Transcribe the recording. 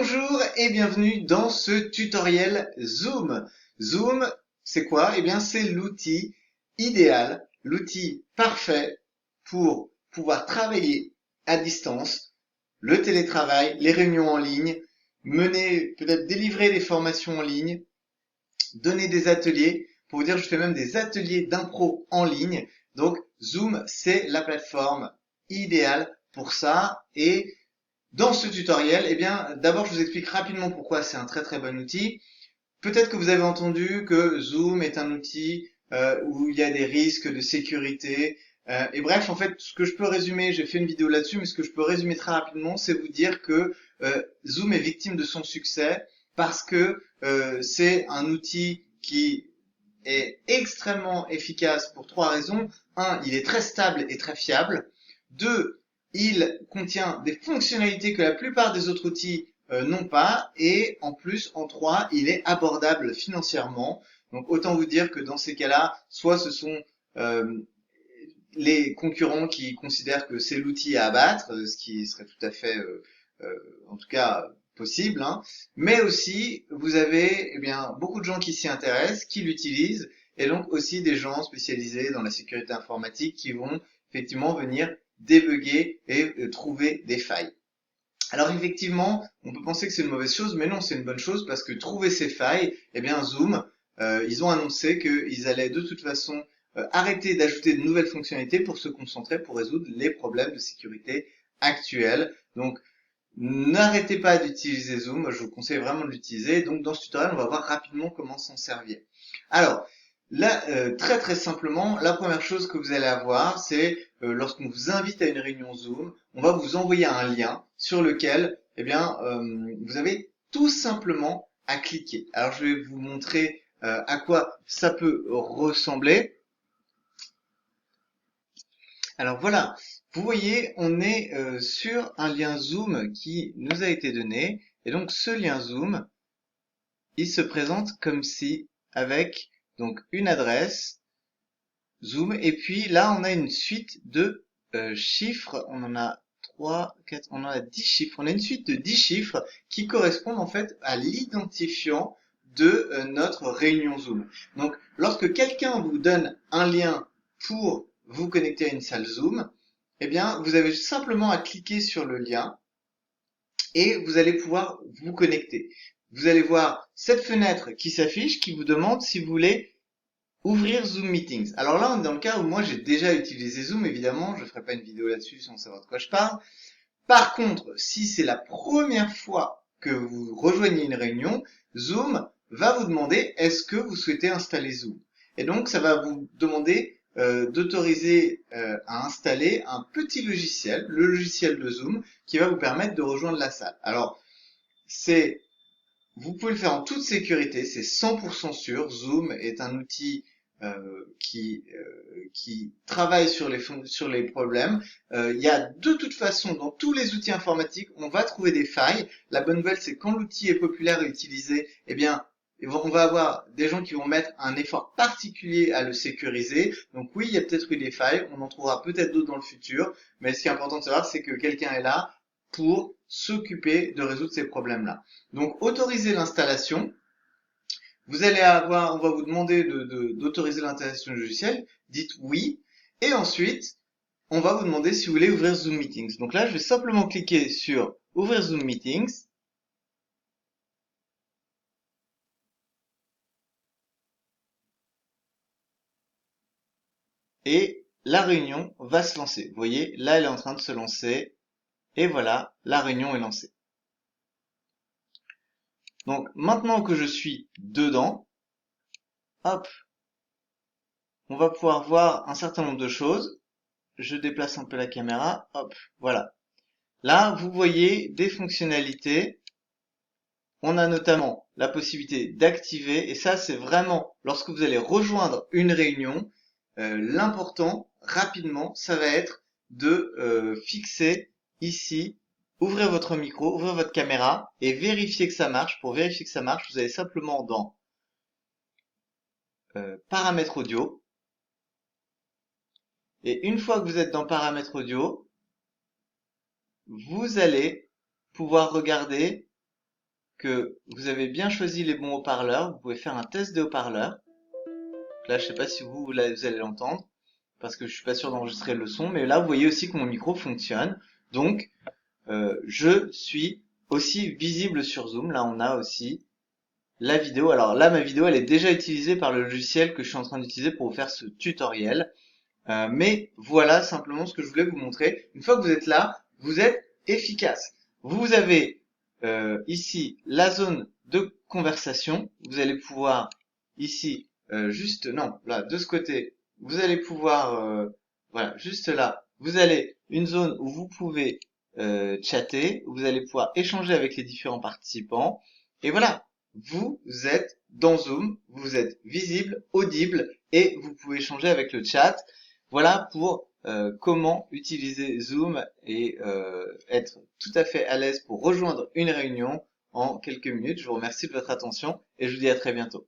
Bonjour et bienvenue dans ce tutoriel Zoom. Zoom, c'est quoi? Eh bien, c'est l'outil idéal, l'outil parfait pour pouvoir travailler à distance, le télétravail, les réunions en ligne, mener, peut-être délivrer des formations en ligne, donner des ateliers. Pour vous dire, je fais même des ateliers d'impro en ligne. Donc, Zoom, c'est la plateforme idéale pour ça. Et dans ce tutoriel, eh bien, d'abord, je vous explique rapidement pourquoi c'est un très très bon outil. Peut-être que vous avez entendu que Zoom est un outil où il y a des risques de sécurité. Et bref, en fait, ce que je peux résumer, j'ai fait une vidéo là-dessus, mais ce que je peux résumer très rapidement, c'est vous dire que Zoom est victime de son succès parce que c'est un outil qui est extrêmement efficace pour trois raisons. Un, il est très stable et très fiable. Deux, il contient des fonctionnalités que la plupart des autres outils n'ont pas. Et en plus, en trois, il est abordable financièrement. Donc autant vous dire que dans ces cas-là, soit ce sont euh, les concurrents qui considèrent que c'est l'outil à abattre, ce qui serait tout à fait, en tout cas, possible, hein. Mais aussi, vous avez eh bien, beaucoup de gens qui s'y intéressent, qui l'utilisent, et donc aussi des gens spécialisés dans la sécurité informatique qui vont effectivement venir débugger et trouver des failles. Alors effectivement, on peut penser que c'est une mauvaise chose, mais non, c'est une bonne chose parce que trouver ces failles, eh bien Zoom, ils ont annoncé qu'ils allaient de toute façon arrêter d'ajouter de nouvelles fonctionnalités pour se concentrer pour résoudre les problèmes de sécurité actuels. Donc n'arrêtez pas d'utiliser Zoom, moi, je vous conseille vraiment de l'utiliser. Donc dans ce tutoriel, on va voir rapidement comment s'en servir. Alors là, très très simplement, la première chose que vous allez avoir, c'est lorsqu'on vous invite à une réunion Zoom, on va vous envoyer un lien sur lequel, eh bien, vous avez tout simplement à cliquer. Alors je vais vous montrer à quoi ça peut ressembler. Alors voilà, vous voyez, on est sur un lien Zoom qui nous a été donné. Et donc ce lien Zoom, il se présente comme si avec donc une adresse Zoom et puis là on a une suite de chiffres. On en a 3, 4, on en a 10 chiffres. On a une suite de 10 chiffres qui correspondent en fait à l'identifiant de notre réunion Zoom. Donc lorsque quelqu'un vous donne un lien pour vous connecter à une salle Zoom, eh bien, vous avez simplement à cliquer sur le lien et vous allez pouvoir vous connecter. Vous allez voir cette fenêtre qui s'affiche qui vous demande si vous voulez ouvrir Zoom Meetings. Alors là, on est dans le cas où moi j'ai déjà utilisé Zoom, évidemment, je ne ferai pas une vidéo là-dessus sans savoir de quoi je parle. Par contre, si c'est la première fois que vous rejoignez une réunion, Zoom va vous demander est-ce que vous souhaitez installer Zoom. Et donc, ça va vous demander d'autoriser à installer un petit logiciel, le logiciel de Zoom, qui va vous permettre de rejoindre la salle. Alors, vous pouvez le faire en toute sécurité, c'est 100% sûr. Zoom est un outil qui travaille sur les problèmes. Il y a de toute façon, dans tous les outils informatiques, on va trouver des failles. La bonne nouvelle, c'est que quand l'outil est populaire et utilisé, eh bien, on va avoir des gens qui vont mettre un effort particulier à le sécuriser. Donc oui, il y a peut-être eu des failles, on en trouvera peut-être d'autres dans le futur, mais ce qui est important de savoir, c'est que quelqu'un est là pour s'occuper de résoudre ces problèmes-là. Donc, autoriser l'installation. Vous allez avoir, on va vous demander d'autoriser l'installation du logiciel. Dites oui. Et ensuite, on va vous demander si vous voulez ouvrir Zoom Meetings. Donc là, je vais simplement cliquer sur ouvrir Zoom Meetings. Et la réunion va se lancer. Vous voyez, là, elle est en train de se lancer. Et voilà, la réunion est lancée. Donc, maintenant que je suis dedans, hop, on va pouvoir voir un certain nombre de choses. Je déplace un peu la caméra, hop, voilà. Là, vous voyez des fonctionnalités. On a notamment la possibilité d'activer, et ça, c'est vraiment lorsque vous allez rejoindre une réunion, l'important, rapidement, ça va être de fixer ici, ouvrir votre micro, ouvrir votre caméra et vérifier que ça marche. Pour vérifier que ça marche, vous allez simplement dans paramètres audio. Et une fois que vous êtes dans paramètres audio, vous allez pouvoir regarder que vous avez bien choisi les bons haut-parleurs. Vous pouvez faire un test de haut-parleurs. Là, je sais pas si vous allez l'entendre parce que je suis pas sûr d'enregistrer le son, mais là, vous voyez aussi que mon micro fonctionne. Donc, je suis aussi visible sur Zoom. Là, on a aussi la vidéo. Alors là, ma vidéo, elle est déjà utilisée par le logiciel que je suis en train d'utiliser pour vous faire ce tutoriel. Mais voilà simplement ce que je voulais vous montrer. Une fois que vous êtes là, vous êtes efficace. Vous avez ici la zone de conversation. Vous allez pouvoir ici, non, là, de ce côté, vous allez pouvoir, voilà, juste là, vous avez une zone où vous pouvez chatter, vous allez pouvoir échanger avec les différents participants. Et voilà, vous êtes dans Zoom, vous êtes visible, audible, et vous pouvez échanger avec le chat. Voilà pour comment utiliser Zoom et être tout à fait à l'aise pour rejoindre une réunion en quelques minutes. Je vous remercie de votre attention et je vous dis à très bientôt.